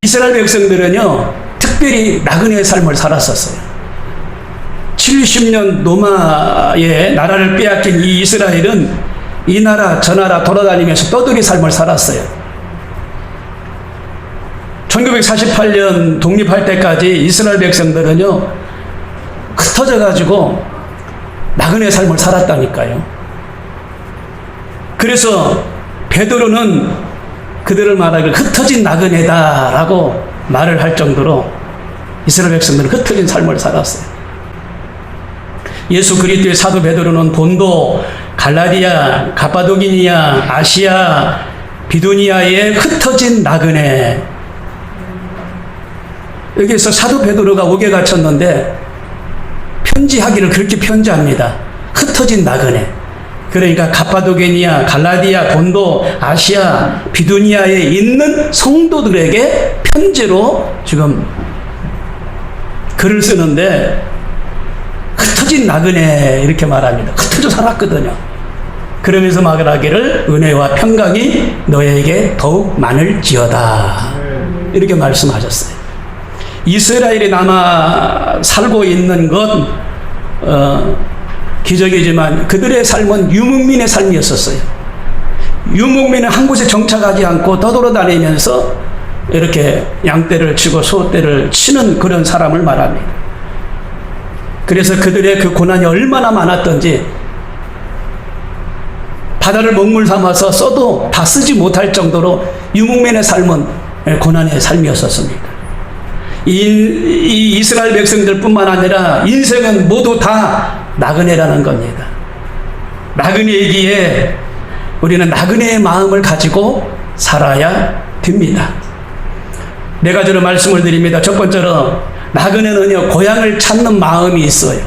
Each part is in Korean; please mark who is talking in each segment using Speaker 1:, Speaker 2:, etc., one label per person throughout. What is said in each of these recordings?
Speaker 1: 이스라엘 백성들은요, 특별히 나그네의 삶을 살았었어요. 70년 노마의 나라를 빼앗긴 이 이스라엘은 이 나라 저 나라 돌아다니면서 떠돌이 삶을 살았어요. 1948년 독립할 때까지 이스라엘 백성들은요, 흩어져 가지고 나그네 삶을 살았다니까요. 그래서 베드로는 그들을 말하기를 흩어진 나그네다라고 말을 할 정도로 이스라엘 백성들은 흩어진 삶을 살았어요. 예수 그리스도의 사도 베드로는 본도, 갈라디아, 가파도기니아, 아시아, 비두니아의 흩어진 나그네, 여기에서 사도 베드로가 옥에 갇혔는데 편지하기를 그렇게 편지합니다. 흩어진 나그네. 그러니까 가파도게니아, 갈라디아, 본도, 아시아, 비두니아에 있는 성도들에게 편지로 지금 글을 쓰는데 흩어진 나그네 이렇게 말합니다. 흩어져 살았거든요. 그러면서 말하기를 은혜와 평강이 너에게 더욱 많을지어다 이렇게 말씀하셨어요. 이스라엘이 남아 살고 있는 것 기적이지만 그들의 삶은 유목민의 삶이었었어요. 유목민은 한 곳에 정착하지 않고 떠돌아다니면서 이렇게 양떼를 치고 소떼를 치는 그런 사람을 말합니다. 그래서 그들의 그 고난이 얼마나 많았던지 바다를 먹물 삼아서 써도 다 쓰지 못할 정도로 유목민의 삶은 고난의 삶이었었습니다. 이 이스라엘 백성들뿐만 아니라 인생은 모두 다 나그네라는 겁니다. 나그네이기에 우리는 나그네의 마음을 가지고 살아야 됩니다. 네 가지로 말씀을 드립니다. 첫 번째로 나그네는요, 고향을 찾는 마음이 있어요.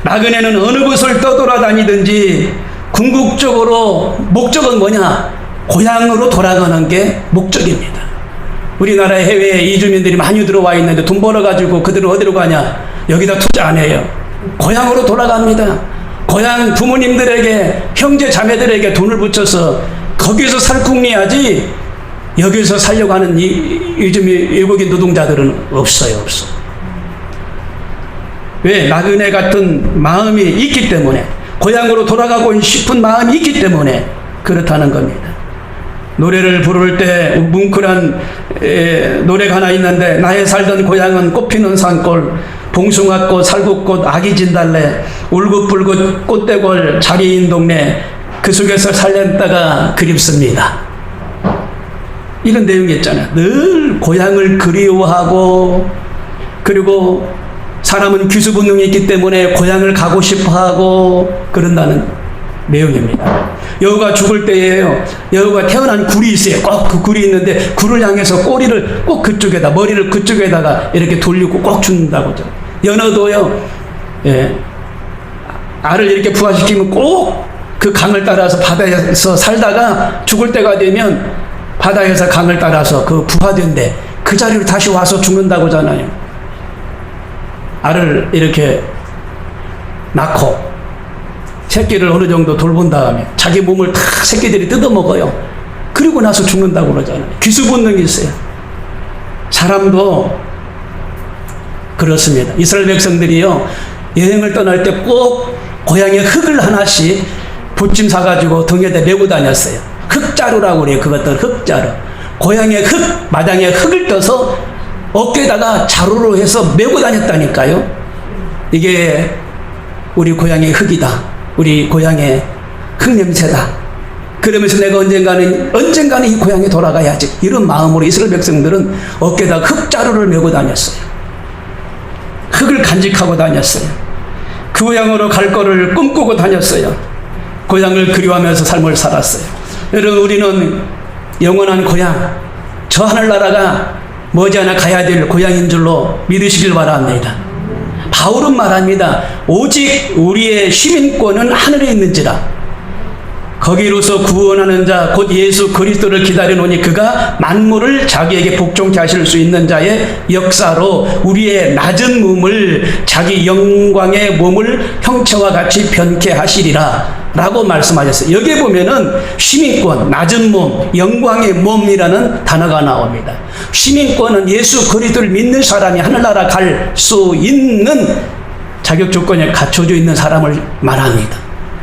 Speaker 1: 나그네는 어느 곳을 떠돌아다니든지 궁극적으로 목적은 뭐냐? 고향으로 돌아가는 게 목적입니다. 우리나라의 해외에 이주민들이 많이 들어와 있는데 돈 벌어가지고 그들은 어디로 가냐? 여기다 투자 안 해요. 고향으로 돌아갑니다. 고향 부모님들에게, 형제 자매들에게 돈을 붙여서 거기서 살궁리하지 여기서 살려고 하는 요즘 외국인 노동자들은 없어요. 왜? 나그네 같은 마음이 있기 때문에, 고향으로 돌아가고 싶은 마음이 있기 때문에 그렇다는 겁니다. 노래를 부를 때 뭉클한 노래가 하나 있는데, 나의 살던 고향은 꽃피는 산골, 봉숭아꽃, 살구꽃, 아기진달래, 울긋불긋 꽃대골, 자리인 동네, 그 속에서 살렸다가 그립습니다. 이런 내용이 있잖아요. 늘 고향을 그리워하고, 그리고 사람은 귀수분능이 있기 때문에 고향을 가고 싶어하고 그런다는 내용입니다. 여우가 죽을 때예요. 여우가 태어난 굴이 있어요. 꼭 그 굴이 있는데 굴을 향해서 꼬리를 꼭 그쪽에다, 머리를 그쪽에다가 이렇게 돌리고 꼭 죽는다고 하죠. 연어도요, 알을 이렇게 부화시키면 꼭 그 강을 따라서 바다에서 살다가 죽을 때가 되면 바다에서 강을 따라서 그 부화된데 그 자리로 다시 와서 죽는다고 하잖아요. 알을 이렇게 낳고 새끼를 어느 정도 돌본 다음에 자기 몸을 다 새끼들이 뜯어먹어요. 그리고 나서 죽는다고 그러잖아요. 귀수본능이 있어요. 사람도 그렇습니다. 이스라엘 백성들이요, 여행을 떠날 때 꼭 고향에 흙을 하나씩 보침 사가지고 등에다 메고 다녔어요. 흙자루라고 그래요. 그것들 흙자루. 고향에 흙, 마당에 흙을 떠서 어깨에다가 자루로 해서 메고 다녔다니까요. 이게 우리 고향의 흙이다. 우리 고향의 흙냄새다. 그러면서 내가 언젠가는 이 고향에 돌아가야지. 이런 마음으로 이스라엘 백성들은 어깨에다 흙자루를 메고 다녔어요. 흙을 간직하고 다녔어요. 그 고향으로 갈 거를 꿈꾸고 다녔어요. 고향을 그리워하면서 삶을 살았어요. 여러분, 우리는 영원한 고향, 저 하늘나라가 머지않아 가야 될 고향인 줄로 믿으시길 바랍니다. 바울은 말합니다. 오직 우리의 시민권은 하늘에 있는지라. 거기로서 구원하는 자 곧 예수 그리스도를 기다려노니 그가 만물을 자기에게 복종케 하실 수 있는 자의 역사로 우리의 낮은 몸을 자기 영광의 몸을 형체와 같이 변케 하시리라 라고 말씀하셨어요. 여기에 보면은 시민권, 낮은 몸, 영광의 몸이라는 단어가 나옵니다. 시민권은 예수 그리스도를 믿는 사람이 하늘나라 갈 수 있는 자격 조건에 갖춰져 있는 사람을 말합니다.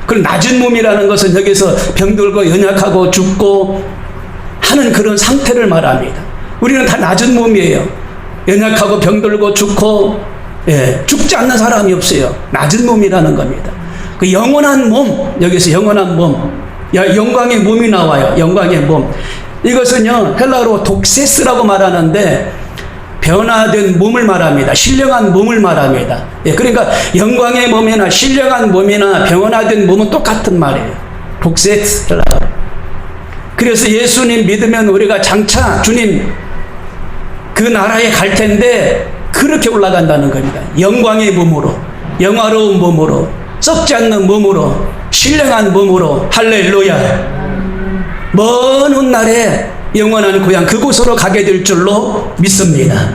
Speaker 1: 그리고 낮은 몸이라는 것은 여기서 병들고 연약하고 죽고 하는 그런 상태를 말합니다. 우리는 다 낮은 몸이에요. 연약하고 병들고 죽고 죽지 않는 사람이 없어요. 낮은 몸이라는 겁니다. 그 영원한 몸, 여기서 영원한 몸, 영광의 몸이 나와요. 영광의 몸. 이것은요 헬라어로 독세스라고 말하는데 변화된 몸을 말합니다. 신령한 몸을 말합니다. 그러니까 영광의 몸이나 신령한 몸이나 변화된 몸은 똑같은 말이에요. 독세스 헬라어로. 그래서 예수님 믿으면 우리가 장차 주님 그 나라에 갈 텐데 그렇게 올라간다는 겁니다. 영광의 몸으로, 영화로운 몸으로, 썩지 않는 몸으로, 신령한 몸으로. 할렐루야. 먼 훗날에 영원한 고향 그곳으로 가게 될 줄로 믿습니다.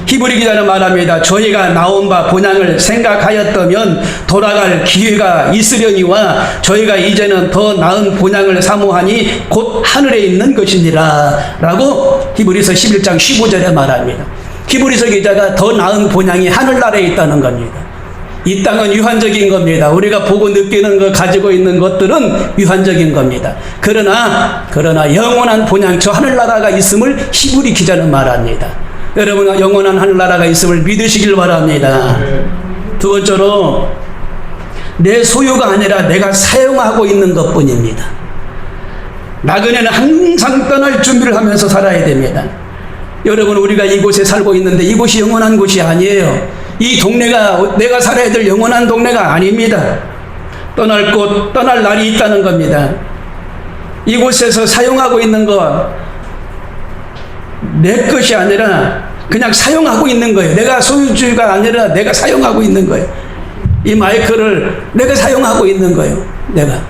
Speaker 1: 히브리 기자는 말합니다. 저희가 나온 바 본향을 생각하였다면 돌아갈 기회가 있으려니와 저희가 이제는 더 나은 본향을 사모하니 곧 하늘에 있는 것이니라 라고 히브리서 11장 15절에 말합니다. 히브리서 기자가 더 나은 본향이 하늘나라에 있다는 겁니다. 이 땅은 유한적인 겁니다. 우리가 보고 느끼는 것, 가지고 있는 것들은 유한적인 겁니다. 그러나 영원한 본향, 저 하늘나라가 있음을 히브리 기자는 말합니다. 여러분, 영원한 하늘나라가 있음을 믿으시길 바랍니다. 두 번째로, 내 소유가 아니라 내가 사용하고 있는 것 뿐입니다. 나그네는 항상 떠날 준비를 하면서 살아야 됩니다. 여러분, 우리가 이곳에 살고 있는데 이곳이 영원한 곳이 아니에요. 이 동네가 내가 살아야 될 영원한 동네가 아닙니다. 떠날 곳, 떠날 날이 있다는 겁니다. 이곳에서 사용하고 있는 것, 내 것이 아니라 그냥 사용하고 있는 거예요. 내가 소유주가 아니라 내가 사용하고 있는 거예요. 이 마이크를 내가 사용하고 있는 거예요. 내가.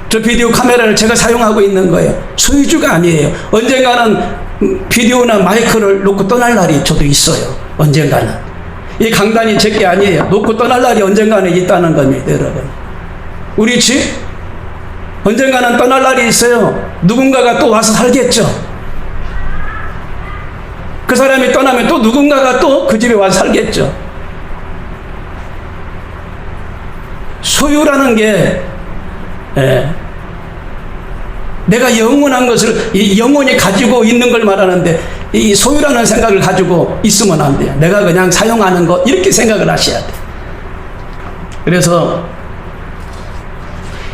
Speaker 1: 저 비디오 카메라를 제가 사용하고 있는 거예요. 소유주가 아니에요. 언젠가는 비디오나 마이크를 놓고 떠날 날이 저도 있어요. 언젠가는. 이 강단이 제게 아니에요. 놓고 떠날 날이 언젠가는 있다는 겁니다, 여러분. 우리 집? 언젠가는 떠날 날이 있어요. 누군가가 또 와서 살겠죠. 그 사람이 떠나면 또 누군가가 또 그 집에 와서 살겠죠. 소유라는 게 내가 영원한 것을 영원히 가지고 있는 걸 말하는데 이 소유라는 생각을 가지고 있으면 안 돼요. 내가 그냥 사용하는 것 이렇게 생각을 하셔야 돼요. 그래서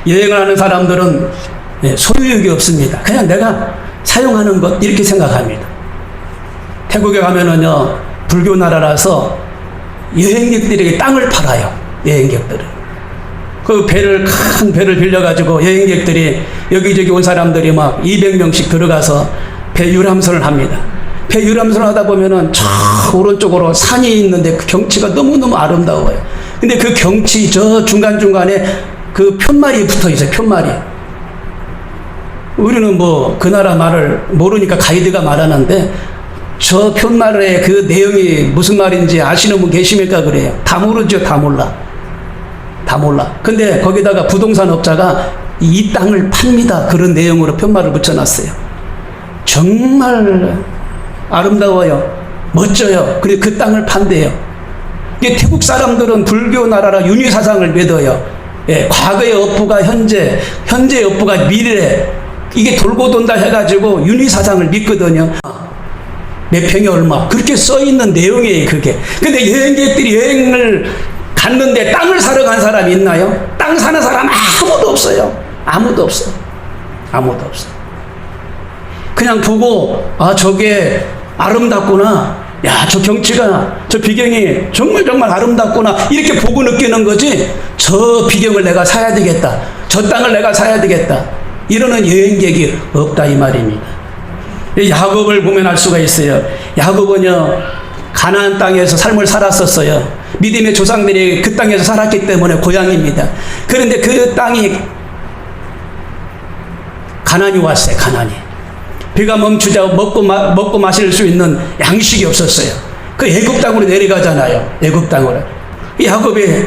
Speaker 1: 여행을 하는 사람들은 소유욕이 없습니다. 그냥 내가 사용하는 것 이렇게 생각합니다. 태국에 가면은요 불교 나라라서 여행객들에게 땅을 팔아요. 여행객들은. 그 배를, 큰 배를 빌려가지고 여행객들이 여기저기 온 사람들이 막 200명씩 들어가서 배 유람선을 합니다. 배 유람선을 하다 보면은 저 오른쪽으로 산이 있는데 그 경치가 너무너무 아름다워요. 근데 그 경치 저 중간중간에 그 푯말이 붙어 있어요. 푯말이. 우리는 뭐 그 나라 말을 모르니까 가이드가 말하는데 저 푯말의 그 내용이 무슨 말인지 아시는 분 계십니까? 그래요. 다 모르죠. 다 몰라. 다 몰라. 근데 거기다가 부동산 업자가 이 땅을 팝니다. 그런 내용으로 푯말을 붙여놨어요. 정말 아름다워요. 멋져요. 그래 그 땅을 판대요. 이게 태국 사람들은 불교 나라라 윤희사상을 믿어요. 과거의 업부가 현재, 현재의 업부가 미래. 이게 돌고 돈다 해가지고 윤희사상을 믿거든요. 몇 평이 얼마. 그렇게 써있는 내용이에요, 그게. 근데 여행객들이 여행을 갔는데 땅을 사러 간 사람이 있나요? 땅 사는 사람 아무도 없어요. 아무도 없어. 아무도 없어. 그냥 보고, 아, 저게 아름답구나. 야, 저 경치가, 저 비경이 정말 정말 아름답구나. 이렇게 보고 느끼는 거지. 저 비경을 내가 사야 되겠다. 저 땅을 내가 사야 되겠다. 이러는 여행객이 없다, 이 말입니다. 야곱을 보면 알 수가 있어요. 야곱은요, 가나안 땅에서 삶을 살았었어요. 믿음의 조상들이 그 땅에서 살았기 때문에 고향입니다. 그런데 그 땅이 가난이 왔어요. 가난이. 비가 멈추자 먹고 마실 수 있는 양식이 없었어요. 그 애굽 땅으로 내려가잖아요. 애굽 땅으로. 야곱이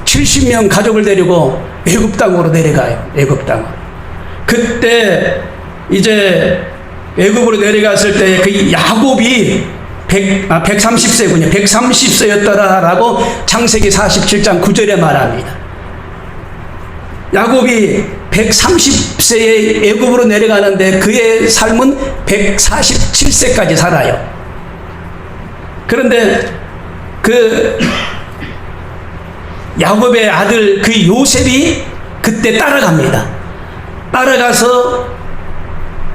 Speaker 1: 70명 가족을 데리고 애굽 땅으로 내려가요. 애굽 땅으로. 그때 이제 애굽으로 내려갔을 때 그 야곱이 130세군요. 130세였더라라고 창세기 47장 9절에 말합니다. 야곱이 130세에 애굽으로 내려가는데 그의 삶은 147세까지 살아요. 그런데 그 야곱의 아들 그 요셉이 그때 따라갑니다. 따라가서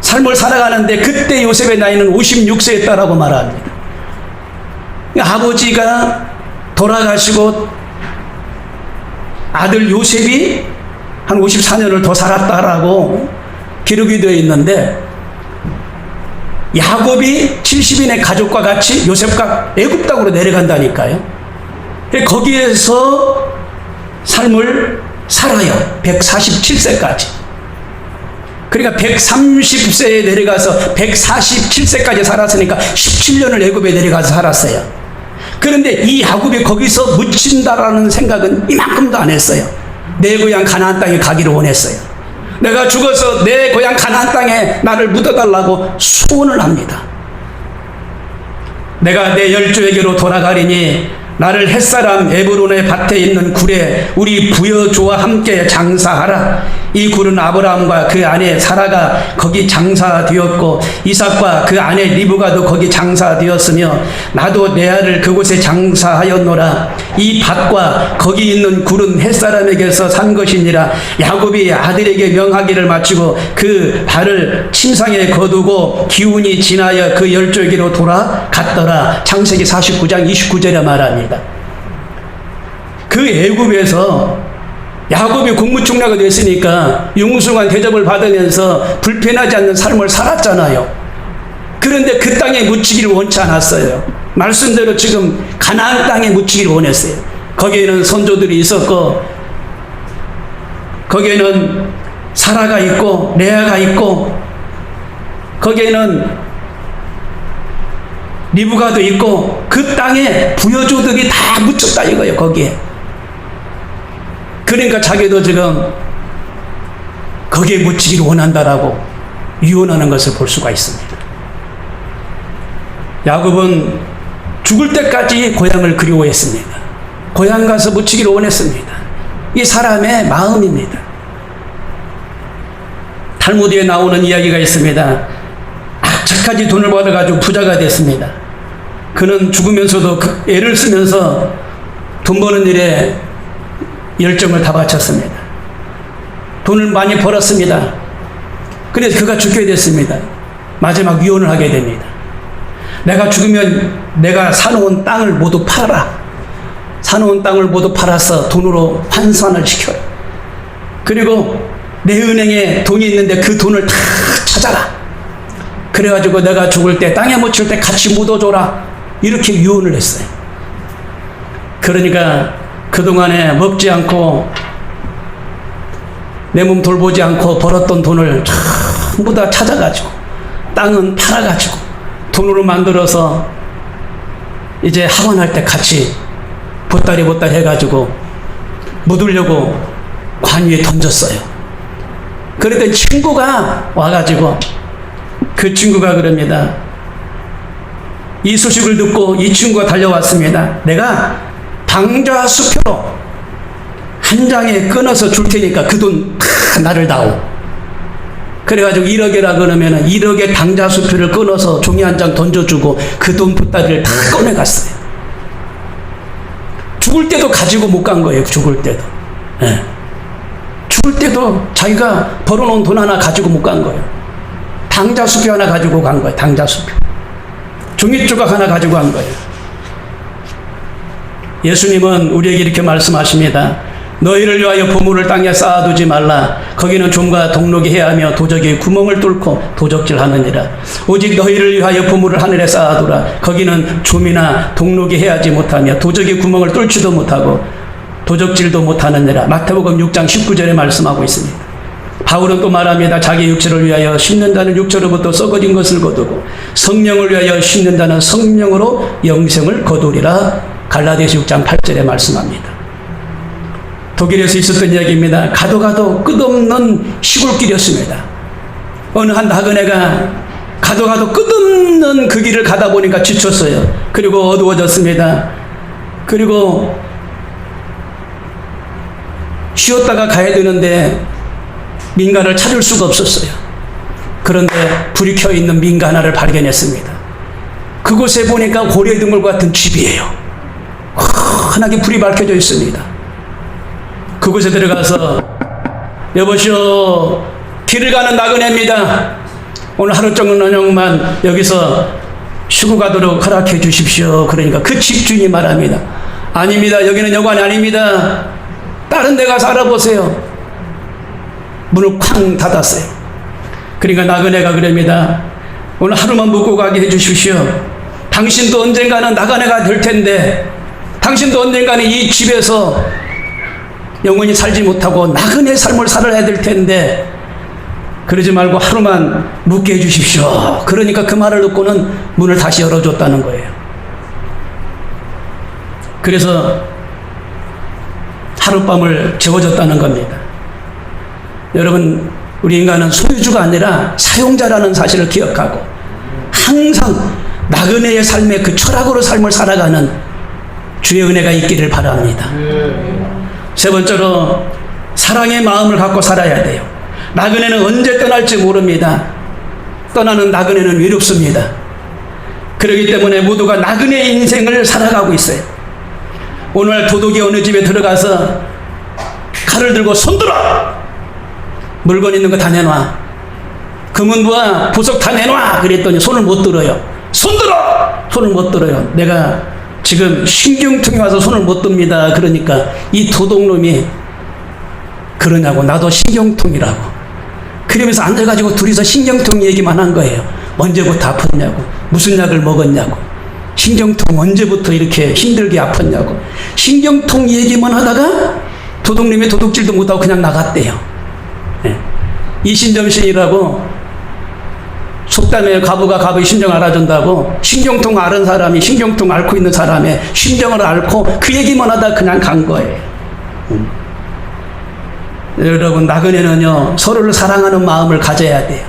Speaker 1: 삶을 살아가는데 그때 요셉의 나이는 56세였다라고 말합니다. 아버지가 돌아가시고 아들 요셉이 한 54년을 더 살았다라고 기록이 되어 있는데 야곱이 70인의 가족과 같이 요셉과 애굽 땅으로 내려간다니까요. 거기에서 삶을 살아요. 147세까지. 그러니까 130세에 내려가서 147세까지 살았으니까 17년을 애굽에 내려가서 살았어요. 그런데 이 야곱이 거기서 묻힌다라는 생각은 이만큼도 안 했어요. 내 고향 가나안 땅에 가기를 원했어요. 내가 죽어서 내 고향 가나안 땅에 나를 묻어달라고 소원을 합니다. 내가 내 열조에게로 돌아가리니 나를 햇사람 에브론의 밭에 있는 굴에 우리 부여조와 함께 장사하라. 이 굴은 아브라함과 그 아내 사라가 거기 장사되었고 이삭과 그 아내 리브가도 거기 장사되었으며 나도 내 아를 그곳에 장사하였노라. 이 밭과 거기 있는 굴은 햇사람에게서 산 것이니라. 야곱이 아들에게 명하기를 마치고 그 발을 침상에 거두고 기운이 지나여 그 열조에게로 돌아갔더라. 창세기 49장 29절에 말합니다. 그 애굽에서 야곱이 국무총리가 됐으니까 융숭한 대접을 받으면서 불편하지 않는 삶을 살았잖아요. 그런데 그 땅에 묻히기를 원치 않았어요. 말씀대로 지금 가나안 땅에 묻히기를 원했어요. 거기에는 선조들이 있었고 거기에는 사라가 있고 레아가 있고 거기에는 리브가도 있고 그 땅에 부여조들이 다 묻혔다 이거예요. 거기에. 그러니까 자기도 지금 거기에 묻히기를 원한다라고 유언하는 것을 볼 수가 있습니다. 야곱은 죽을 때까지 고향을 그리워했습니다. 고향 가서 묻히기를 원했습니다. 이 사람의 마음입니다. 탈무드에 나오는 이야기가 있습니다. 악착같이 돈을 받아가지고 부자가 됐습니다. 그는 죽으면서도 애를 쓰면서 돈 버는 일에 열정을 다 바쳤습니다. 돈을 많이 벌었습니다. 그래서 그가 죽게 됐습니다. 마지막 유언을 하게 됩니다. 내가 죽으면 내가 사놓은 땅을 모두 팔아라. 사놓은 땅을 모두 팔아서 돈으로 환산을 시켜라. 그리고 내 은행에 돈이 있는데 그 돈을 다 찾아라. 그래가지고 내가 죽을 때 땅에 묻힐 때 같이 묻어줘라. 이렇게 유언을 했어요. 그러니까 그동안에 먹지 않고 내 몸 돌보지 않고 벌었던 돈을 전부 다 찾아가지고 땅은 팔아가지고 돈으로 만들어서 이제 하원할 때 같이 보따리 해가지고 묻으려고 관 위에 던졌어요. 그랬더니 친구가 와가지고 그 친구가 그럽니다. 이 소식을 듣고 이 친구가 달려왔습니다. 내가 당좌수표로 한 장에 끊어서 줄 테니까 그 돈 나를 다오. 그래가지고 1억이라 그러면 1억의 당좌수표를 끊어서 종이 한 장 던져주고 그 돈 보따리를 다 꺼내갔어요. 죽을 때도 가지고 못 간 거예요. 죽을 때도. 네. 죽을 때도 자기가 벌어놓은 돈 하나 가지고 못 간 거예요. 당좌수표 하나 가지고 간 거예요. 당좌수표. 종이 조각 하나 가지고 간 거예요. 예수님은 우리에게 이렇게 말씀하십니다. 너희를 위하여 보물을 땅에 쌓아두지 말라. 거기는 좀과 동록이 해하며 도적이 구멍을 뚫고 도적질하느니라. 오직 너희를 위하여 보물을 하늘에 쌓아두라. 거기는 좀이나 동록이 해하지 못하며 도적이 구멍을 뚫지도 못하고 도적질도 못하느니라. 마태복음 6장 19절에 말씀하고 있습니다. 바울은 또 말합니다. 자기 육체를 위하여 심는 자는 육체로부터 썩어진 것을 거두고 성령을 위하여 심는 자는 성령으로 영생을 거두리라. 갈라디아서 6장 8절에 말씀합니다. 독일에서 있었던 이야기입니다. 가도 끝없는 시골길이었습니다. 어느 한 나그네가 가도 끝없는 그 길을 가다 보니까 지쳤어요. 그리고 어두워졌습니다. 그리고 쉬었다가 가야 되는데 민가를 찾을 수가 없었어요. 그런데 불이 켜있는 민가 하나를 발견했습니다. 그곳에 보니까 고래등굴 같은 집이에요. 환하게 불이 밝혀져 있습니다. 그곳에 들어가서 여보시오, 길을 가는 나그네입니다. 오늘 하루 정도만 여기서 쉬고 가도록 허락해 주십시오. 그러니까 그 집주인이 말합니다. 아닙니다. 여기는 여관이 아닙니다. 다른 데 가서 알아보세요. 문을 쾅 닫았어요. 그러니까 나그네가 그럽니다. 오늘 하루만 묵고 가게 해 주십시오. 당신도 언젠가는 나그네가 될 텐데, 당신도 언젠가는 이 집에서 영원히 살지 못하고 나그네 삶을 살아야 될 텐데, 그러지 말고 하루만 묵게 해 주십시오. 그러니까 그 말을 듣고는 문을 다시 열어줬다는 거예요. 그래서 하룻밤을 재워줬다는 겁니다. 여러분, 우리 인간은 소유주가 아니라 사용자라는 사실을 기억하고 항상 나그네의 삶의 그 철학으로 삶을 살아가는 주의 은혜가 있기를 바랍니다. 세 번째로 사랑의 마음을 갖고 살아야 돼요. 나그네는 언제 떠날지 모릅니다. 떠나는 나그네는 외롭습니다. 그렇기 때문에 모두가 나그네의 인생을 살아가고 있어요. 오늘 도둑이 어느 집에 들어가서 칼을 들고 손들어! 물건 있는 거 다 내놔. 금은부와 보석 다 내놔! 그랬더니 손을 못 들어요. 손들어! 손을 못 들어요. 내가 지금 신경통이 와서 손을 못 듭니다. 그러니까 이 도둑놈이 그러냐고, 나도 신경통이라고. 그러면서 앉아가지고 둘이서 신경통 얘기만 한 거예요. 언제부터 아팠냐고, 무슨 약을 먹었냐고, 신경통 언제부터 이렇게 힘들게 아팠냐고. 신경통 얘기만 하다가 도둑님이 도둑질도 못하고 그냥 나갔대요. 네. 이신점신이라고, 속담에 과부가 과부의 심정 알아준다고, 신경통 앓은 사람이 신경통 앓고 있는 사람의 심정을 앓고 그 얘기만 하다 그냥 간 거예요. 여러분, 나그네는요, 서로를 사랑하는 마음을 가져야 돼요.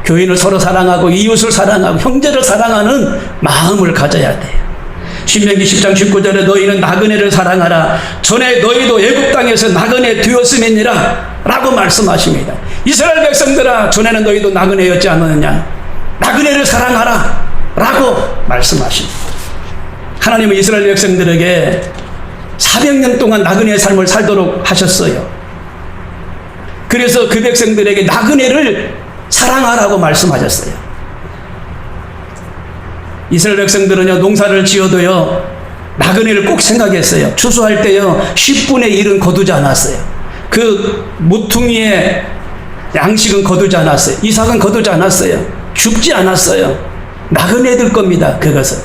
Speaker 1: 교인을 서로 사랑하고 이웃을 사랑하고 형제를 사랑하는 마음을 가져야 돼요. 신명기 10장 19절에 너희는 나그네를 사랑하라. 전에 너희도 애굽 땅에서 나그네 되었음이니라 라고 말씀하십니다. 이스라엘 백성들아, 전에는 너희도 나그네였지 않느냐. 나그네를 사랑하라 라고 말씀하십니다. 하나님은 이스라엘 백성들에게 400년 동안 나그네의 삶을 살도록 하셨어요. 그래서 그 백성들에게 나그네를 사랑하라고 말씀하셨어요. 이스라엘 백성들은요, 농사를 지어도요, 나그네를 꼭 생각했어요. 추수할 때요, 10분의 1은 거두지 않았어요. 그 모퉁이의 양식은 거두지 않았어요. 이삭은 거두지 않았어요. 죽지 않았어요. 나그네들 겁니다. 그것은.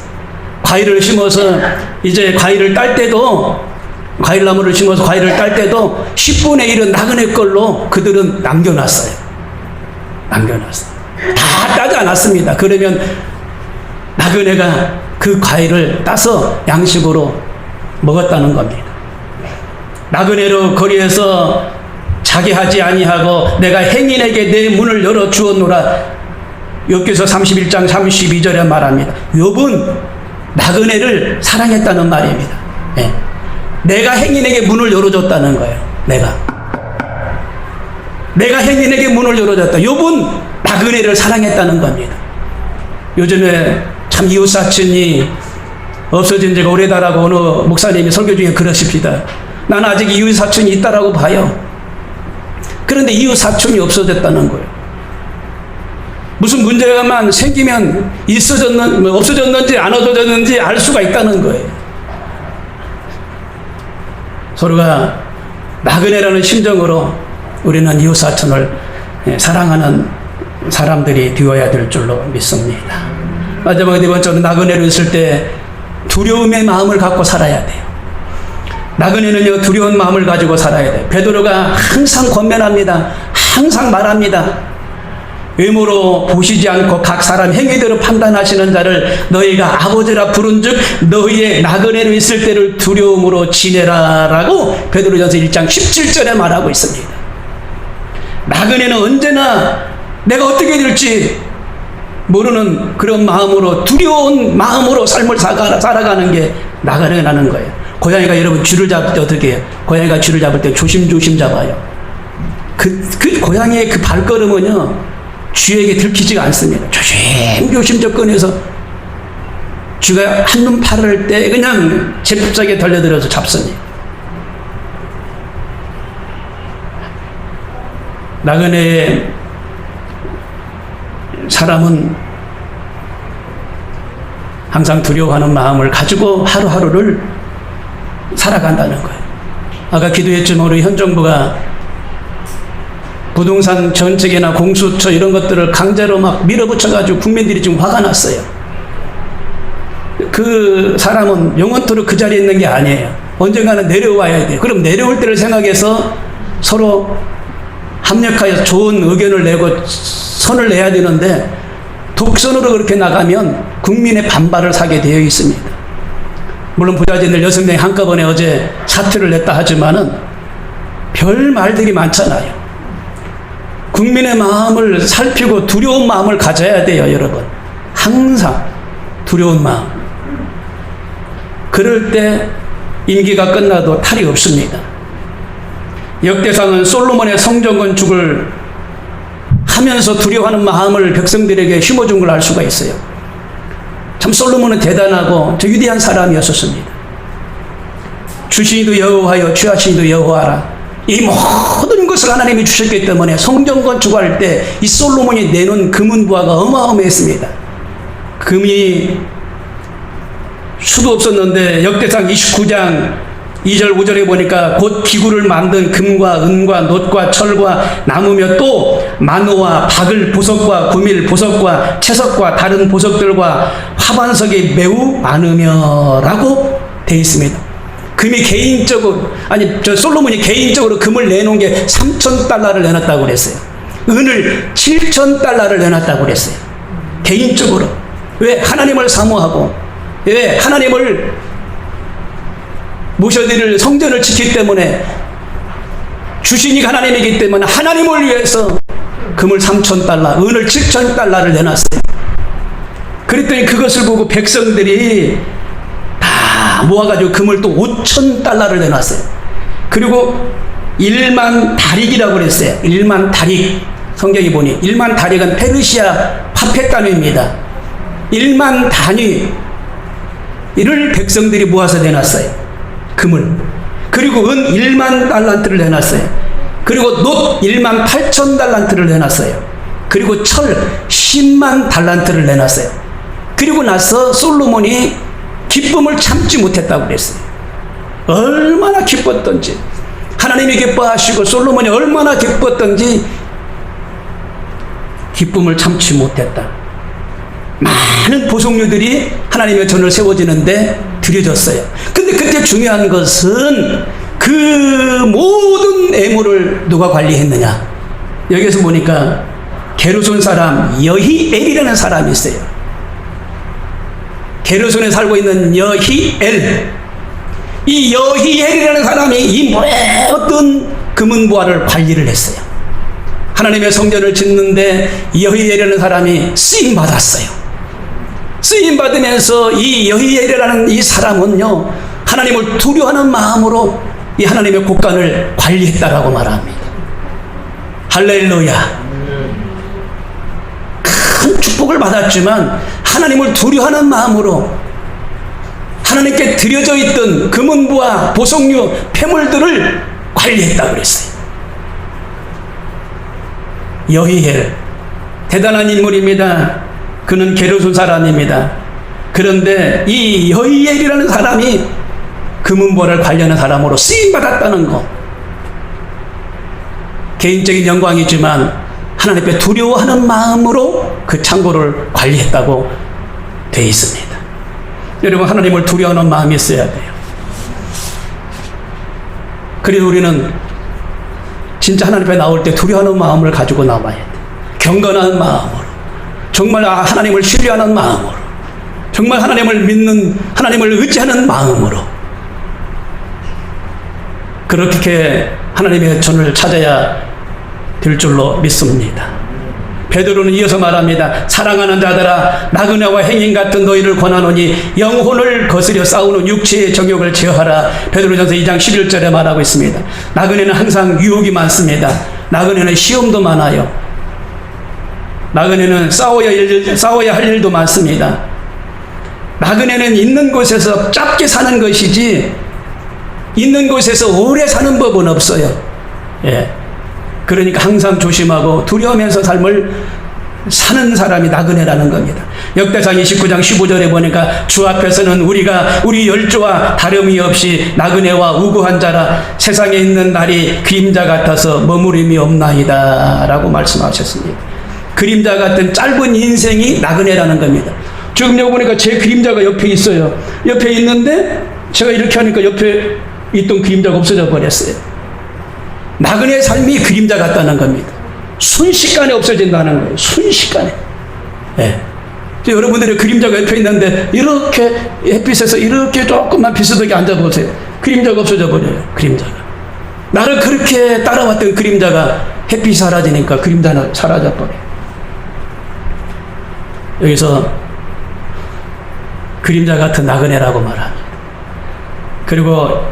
Speaker 1: 과일을 심어서 이제 과일을 딸 때도, 과일나무를 심어서 과일을 딸 때도 10분의 1은 나그네 걸로 그들은 남겨놨어요. 남겨놨어요. 다 따지 않았습니다. 그러면 나그네가 그 과일을 따서 양식으로 먹었다는 겁니다. 나그네로 거리에서 자기하지 아니하고 내가 행인에게 내 문을 열어 주었노라. 욥기서 31장 32절에 말합니다. 욥은 나그네를 사랑했다는 말입니다. 네. 내가 행인에게 문을 열어줬다는 거예요. 내가 행인에게 문을 열어줬다. 욥은 나그네를 사랑했다는 겁니다. 요즘에 참 이웃사촌이 없어진 지가 오래다라고 어느 목사님이 설교 중에 그러십니다. 나는 아직 이웃사촌이 있다라고 봐요. 그런데 이웃사촌이 없어졌다는 거예요. 무슨 문제가만 생기면 없어졌는지 안 없어졌는지 알 수가 있다는 거예요. 서로가 나그네라는 심정으로 우리는 이웃사촌을 사랑하는 사람들이 되어야 될 줄로 믿습니다. 마지막 네 번째로 나그네로 있을 때 두려움의 마음을 갖고 살아야 돼요. 나그네는요, 두려운 마음을 가지고 살아야 돼요. 베드로가 항상 권면합니다. 항상 말합니다. 외모로 보시지 않고 각 사람 행위대로 판단하시는 자를 너희가 아버지라 부른즉 너희의 나그네로 있을 때를 두려움으로 지내라 라고 베드로전서 1장 17절에 말하고 있습니다. 나그네는 언제나 내가 어떻게 될지 모르는 그런 마음으로, 두려운 마음으로 삶을 살아가는 게 나그네라는 거예요. 고양이가 여러분 쥐를 잡을 때 어떻게 해요? 고양이가 쥐를 잡을 때 조심조심 잡아요. 그 고양이의 그 발걸음은요 쥐에게 들키지가 않습니다. 조심조심 접근해서 쥐가 한눈 팔을 때 그냥 제법하게 달려들어서 잡습니다. 나그네의 사람은 항상 두려워하는 마음을 가지고 하루하루를 살아간다는 거예요. 아까 기도했지만 우리 현 정부가 부동산 정책이나 공수처 이런 것들을 강제로 막 밀어붙여가지고 국민들이 지금 화가 났어요. 그 사람은 영원토록 그 자리에 있는 게 아니에요. 언젠가는 내려와야 돼요. 그럼 내려올 때를 생각해서 서로 합력하여 좋은 의견을 내고 선을 내야 되는데 독선으로 그렇게 나가면 국민의 반발을 사게 되어 있습니다. 물론 부자진들 6명이 한꺼번에 어제 사퇴를 냈다 하지만은 별 말들이 많잖아요. 국민의 마음을 살피고 두려운 마음을 가져야 돼요, 여러분. 항상 두려운 마음. 그럴 때 임기가 끝나도 탈이 없습니다. 역대상은 솔로몬의 성전 건축을 하면서 두려워하는 마음을 백성들에게 심어준 걸 알 수가 있어요. 참 솔로몬은 대단하고 저 위대한 사람이었었습니다. 주시니도 여호와여 취하시니도 여호와라. 이 모든 것을 하나님이 주셨기 때문에 성전 건축할 때 이 솔로몬이 내놓은 금은 부하가 어마어마했습니다. 금이 수도 없었는데 역대상 29장 2절 5절에 보니까 곧 기구를 만든 금과 은과 놋과 철과 나무며 또 만호와 박을 보석과 구밀 보석과 채석과 다른 보석들과 화반석이 매우 많으며 라고 되어 있습니다. 금이 개인적으로, 아니 저 솔로몬이 개인적으로 금을 내놓은 게 3,000달러를 내놨다고 그랬어요. 은을 7,000달러를 내놨다고 그랬어요. 개인적으로. 왜? 하나님을 사모하고, 왜? 하나님을 모셔드릴 성전을 지키기 때문에, 주신이 하나님이기 때문에 하나님을 위해서 금을 3,000달러, 은을 7,000달러를 내놨어요. 그랬더니 그것을 보고 백성들이 다 모아가지고 금을 또 5,000달러를 내놨어요. 그리고 1만 다릭이라고 그랬어요. 1만 다릭. 성경이 보니 1만 다릭은 페르시아 화폐 단위입니다. 1만 단위 이를 백성들이 모아서 내놨어요. 금을. 그리고 은 1만 달란트를 내놨어요. 그리고 놋 1만 8천 달란트를 내놨어요. 그리고 철 10만 달란트를 내놨어요. 그리고 나서 솔로몬이 기쁨을 참지 못했다고 그랬어요. 얼마나 기뻤던지, 하나님이 기뻐하시고 솔로몬이 얼마나 기뻤던지 기쁨을 참지 못했다. 많은 보석류들이 하나님의 전을 세워지는데 드려졌어요. 근데 그때 중요한 것은 그 모든 애물을 누가 관리했느냐. 여기서 보니까 게르손 사람 여히엘이라는 사람이 있어요. 게르손에 살고 있는 여히엘. 이 여히엘이라는 사람이 이 모든 금은보화를 관리를 했어요. 하나님의 성전을 짓는데 여히엘이라는 사람이 쓰임받았어요. 쓰임받으면서 이 여히엘이라는 이 사람은요, 하나님을 두려워하는 마음으로 이 하나님의 곳간을 관리했다라고 말합니다. 할렐루야. 큰 축복을 받았지만 하나님을 두려워하는 마음으로 하나님께 드려져 있던 금은부와 보석류 폐물들을 관리했다고 그랬어요. 여히엘, 대단한 인물입니다. 그는 게르손 사람입니다. 그런데 이 여히엘이라는 사람이 금은보화를 관리하는 사람으로 쓰임받았다는 것, 개인적인 영광이지만 하나님께 두려워하는 마음으로 그 창고를 관리했다고 되어 있습니다. 여러분, 하나님을 두려워하는 마음이 있어야 돼요. 그래서 우리는 진짜 하나님 앞에 나올 때 두려워하는 마음을 가지고 나와야 돼요. 경건한 마음으로, 정말 하나님을 신뢰하는 마음으로, 정말 하나님을 믿는, 하나님을 의지하는 마음으로 그렇게 하나님의 손을 찾아야 될 줄로 믿습니다. 베드로는 이어서 말합니다. 사랑하는 자들아, 나그네와 행인 같은 너희를 권하노니 영혼을 거스려 싸우는 육체의 정욕을 제어하라. 베드로전서 2장 11절에 말하고 있습니다. 나그네는 항상 유혹이 많습니다. 나그네는 시험도 많아요. 나그네는 싸워야 할 일도 많습니다. 나그네는 있는 곳에서 짧게 사는 것이지 있는 곳에서 오래 사는 법은 없어요. 예. 그러니까 항상 조심하고 두려우면서 삶을 사는 사람이 나그네라는 겁니다. 역대상 29장 15절에 보니까 주 앞에서는 우리가 우리 열조와 다름이 없이 나그네와 우고한 자라 세상에 있는 날이 그림자 같아서 머무림이 없나이다 라고 말씀하셨습니다. 그림자 같은 짧은 인생이 나그네라는 겁니다. 지금 여기 보니까 제 그림자가 옆에 있어요. 옆에 있는데 제가 이렇게 하니까 옆에 있던 그림자가 없어져 버렸어요. 나그네의 삶이 그림자 같다는 겁니다. 순식간에 없어진다는 거예요. 순식간에. 네. 여러분들의 그림자가 옆에 있는데 이렇게 햇빛에서 이렇게 조금만 비스듬하게 앉아보세요. 그림자가 없어져 버려요. 그림자가. 나를 그렇게 따라왔던 그림자가 햇빛이 사라지니까 그림자는 사라져 버려요. 여기서 그림자 같은 나그네라고 말합니다. 그리고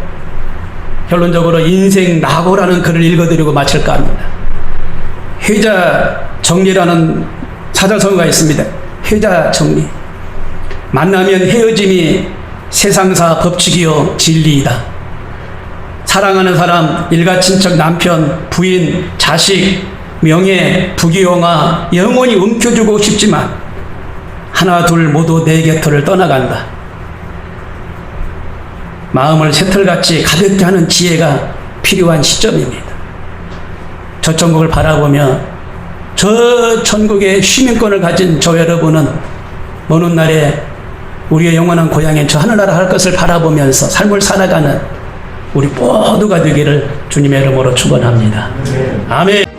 Speaker 1: 결론적으로 인생 낙오라는 글을 읽어드리고 마칠까 합니다. 회자 정리라는 사자성어가 있습니다. 회자 정리. 만나면 헤어짐이 세상사 법칙이요 진리이다. 사랑하는 사람, 일가친척, 남편, 부인, 자식, 명예, 부귀영화 영원히 움켜쥐고 싶지만 하나 둘 모두 내 곁을 떠나간다. 마음을 새털같이 가볍게 하는 지혜가 필요한 시점입니다. 저 천국을 바라보며 저 천국의 시민권을 가진 저 여러분은 어느 날에 우리의 영원한 고향인 저 하늘나라 할 것을 바라보면서 삶을 살아가는 우리 모두가 되기를 주님의 이름으로 축원합니다. 아멘.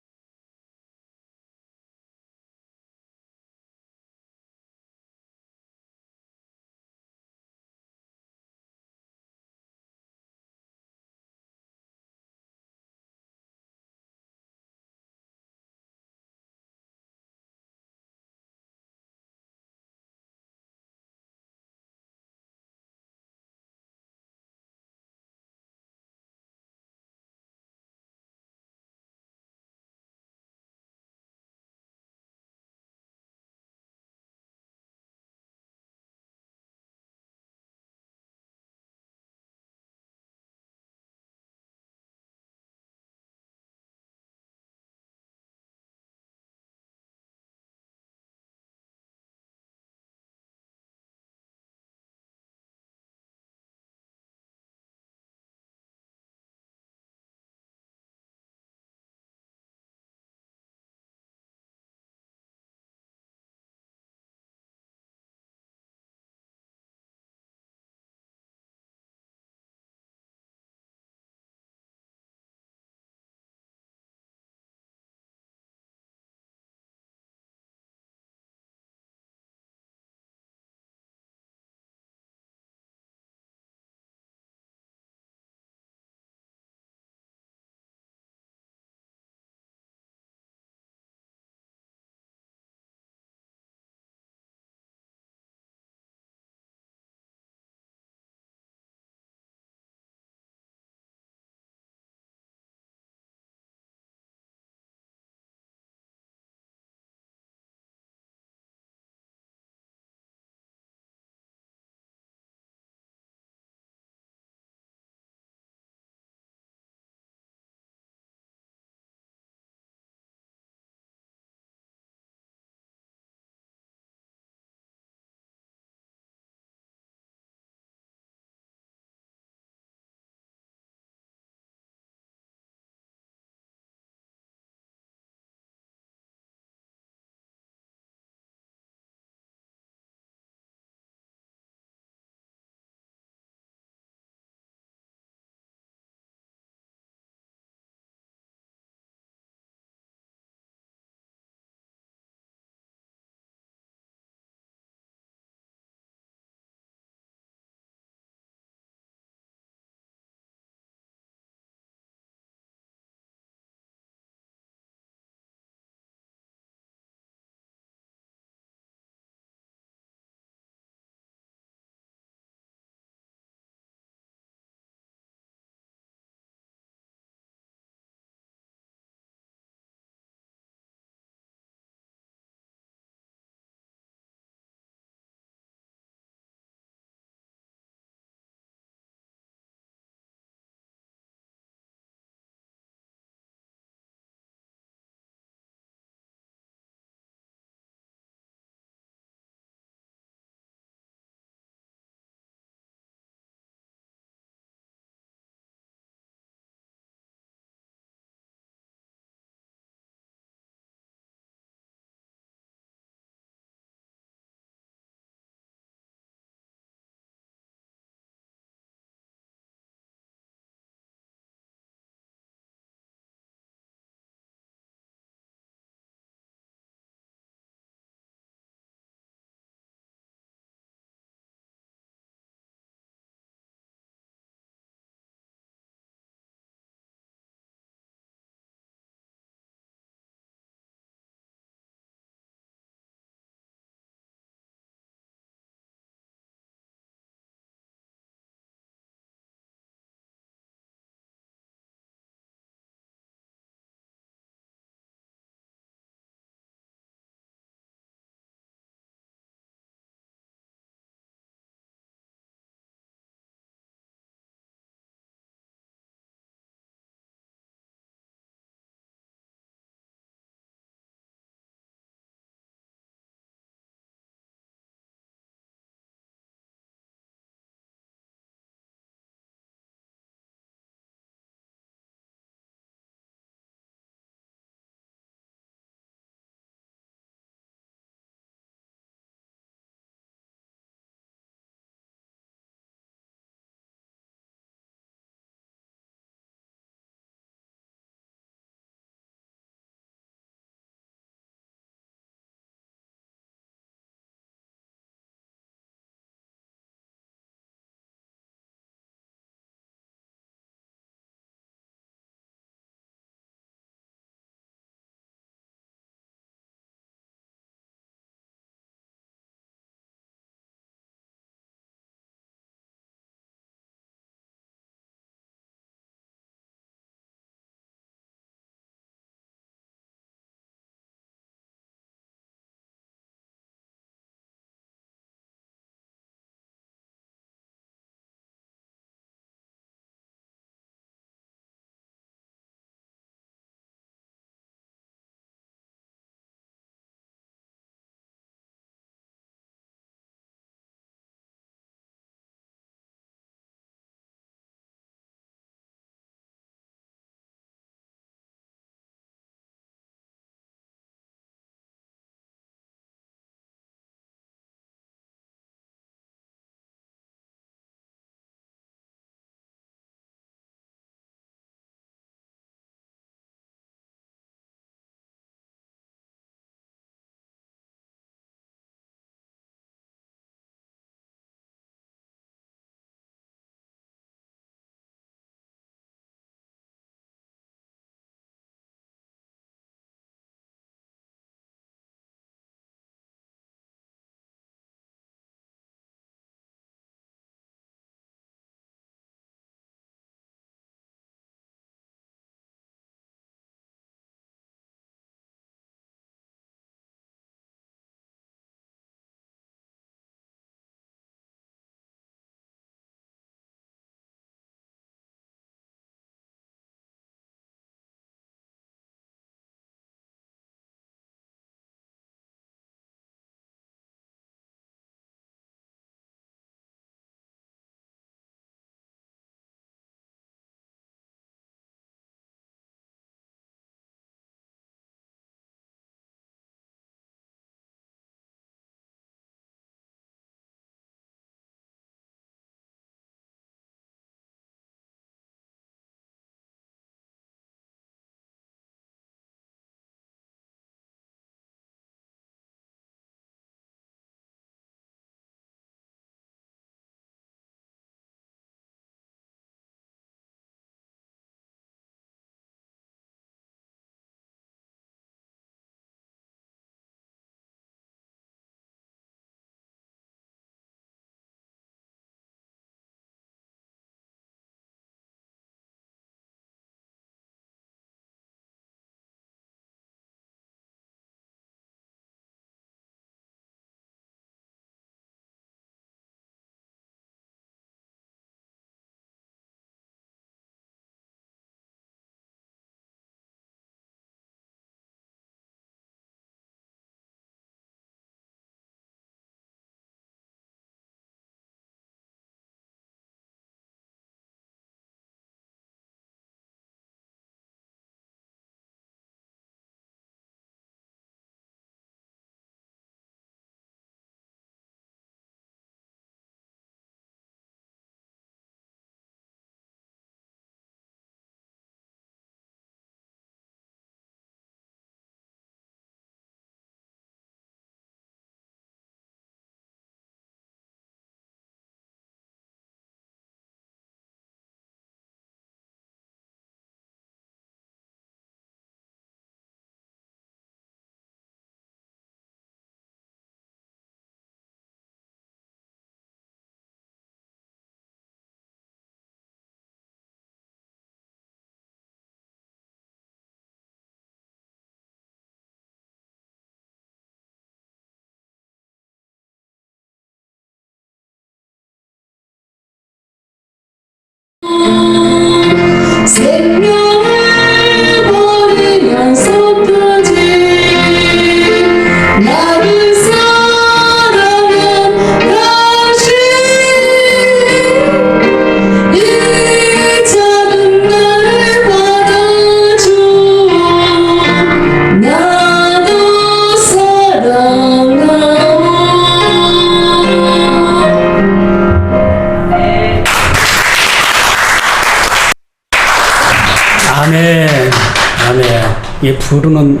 Speaker 1: 이 부르는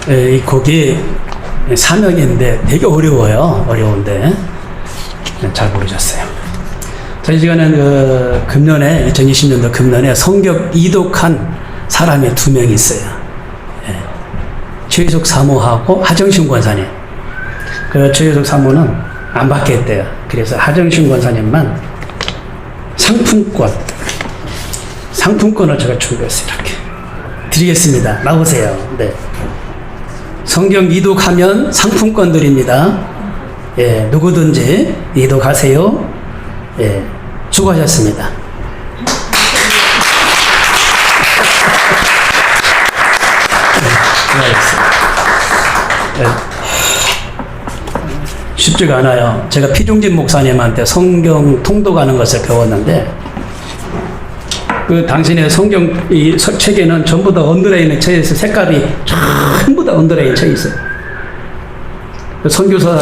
Speaker 1: 이 곡이 사명인데 되게 어려워요. 어려운데 잘 부르셨어요. 저희 시간은 금년에 2020년도 금년에 성경 이독한 사람이 2명 있어요. 예. 최희숙 사모하고 하정신 권사님. 그 최희숙 사모는 안 받겠대요. 그래서 하정신 권사님만 상품권을 제가 준비했어요. 이렇게 드리겠습니다. 나오세요. 네. 성경 이독하면 상품권 드립니다. 예, 누구든지 이독하세요. 예, 수고하셨습니다. 네, 쉽지가 않아요. 제가 피중진 목사님한테 성경 통독하는 것을 배웠는데, 그 당신의 성경 이 책에는 전부 다 언더라인에 쳐 있어요. 색깔이 전부 다 언더라인에 쳐 있어요. 선교사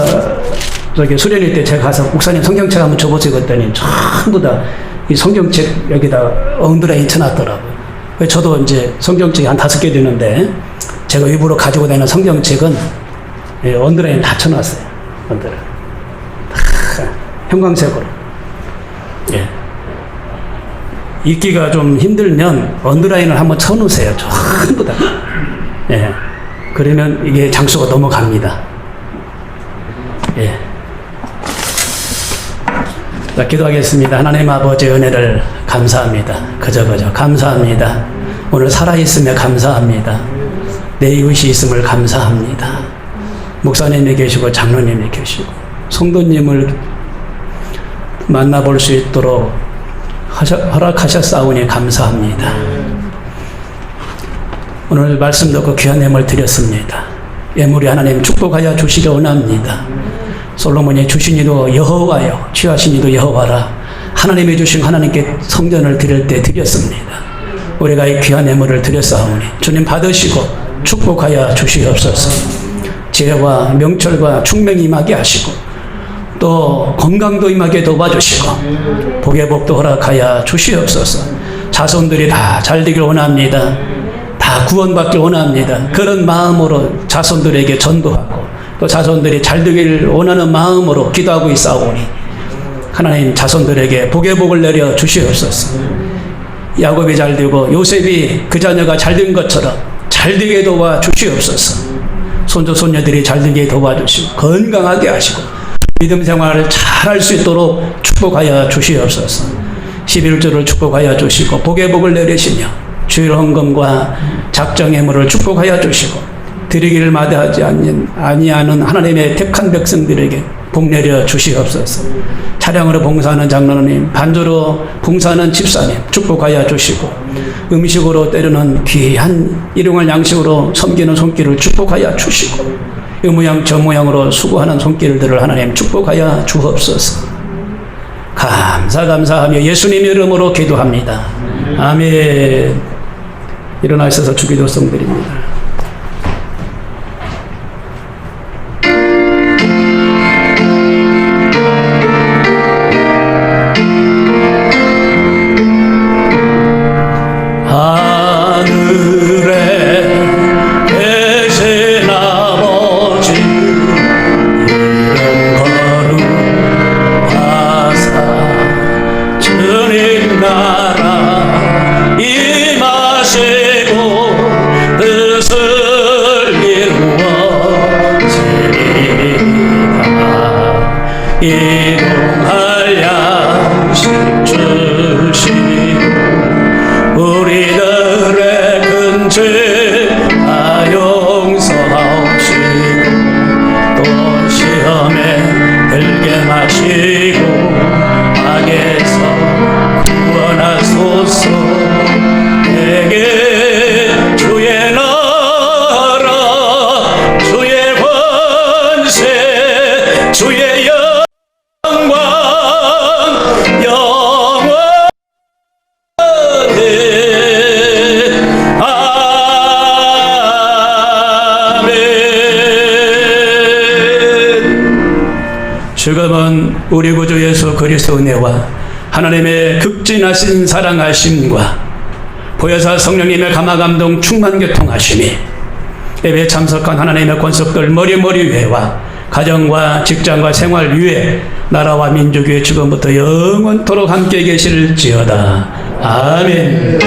Speaker 1: 저기 수련회 때 제가 가서 목사님 성경책 한번 줘보세요 그랬더니 전부 다 이 성경책 여기다 언더라인 쳐놨더라고요. 저도 이제 성경책이 한 5개 되는데 제가 일부러 가지고 다니는 성경책은 언더라인 다 쳐놨어요. 언더라인 형광색으로. 예. 읽기가 좀 힘들면 언더라인을 한번 쳐놓으세요. 전부 다. 예. 그러면 이게 장수가 넘어갑니다. 예. 자, 기도하겠습니다. 하나님 아버지의 은혜를 감사합니다. 그저 감사합니다. 오늘 살아있음에 감사합니다. 내 이웃이 있음을 감사합니다. 목사님이 계시고 장로님이 계시고 성도님을 만나볼 수 있도록 허락하셨사오니 감사합니다. 오늘 말씀 듣고 귀한 예물 드렸습니다. 예물이 하나님 축복하여 주시기 원합니다. 솔로몬이 주신 이도 여호와요 취하신 이도 여호와라. 하나님이 주신 하나님께 성전을 드릴 때 드렸습니다. 우리가 이 귀한 예물을 드렸사오니 주님 받으시고 축복하여 주시옵소서. 지혜와 명철과 충명이 임하게 하시고 또 건강도 임하게 도와주시고 복의 복도 허락하여 주시옵소서. 자손들이 다 잘되길 원합니다. 다 구원받길 원합니다. 그런 마음으로 자손들에게 전도하고 또 자손들이 잘되길 원하는 마음으로 기도하고 있사오니 하나님 자손들에게 복의 복을 내려 주시옵소서. 야곱이 잘되고 요셉이 그 자녀가 잘된 것처럼 잘되게 도와주시옵소서. 손주 손녀들이 잘되게 도와주시고 건강하게 하시고 믿음 생활을 잘할 수 있도록 축복하여 주시옵소서. 11조를 축복하여 주시고 복의 복을 내리시며 주일 헌금과 작정 예물을 축복하여 주시고 드리기를 마다하지 아니하는 하나님의 택한 백성들에게 복 내려 주시옵소서. 차량으로 봉사하는 장로님, 반주로 봉사하는 집사님 축복하여 주시고 음식으로 때리는 귀한 일용할 양식으로 섬기는 손길을 축복하여 주시고 이 모양 저 모양으로 수고하는 손길들을 하나님 축복하여 주옵소서. 감사하며 예수님 이름으로 기도합니다. 아멘. 일어나 있어서 주기도성 드립니다.
Speaker 2: 이동할 양식 주시고 우리들의 큰 죄 다 용서하시고 또 시험에 들게 마시고 악에서 구원하소서. 내게 주의 나라 주의 권세 주의 지금은 우리 구주 예수 그리스도 은혜와 하나님의 극진하신 사랑하심과
Speaker 1: 보혜사 성령님의 감화감동 충만 교통하심이 예배에 참석한 하나님의 권속들 머리머리 위에와 가정과 직장과 생활 위에 나라와 민족 위에 지금부터 영원토록 함께 계실지어다. 아멘.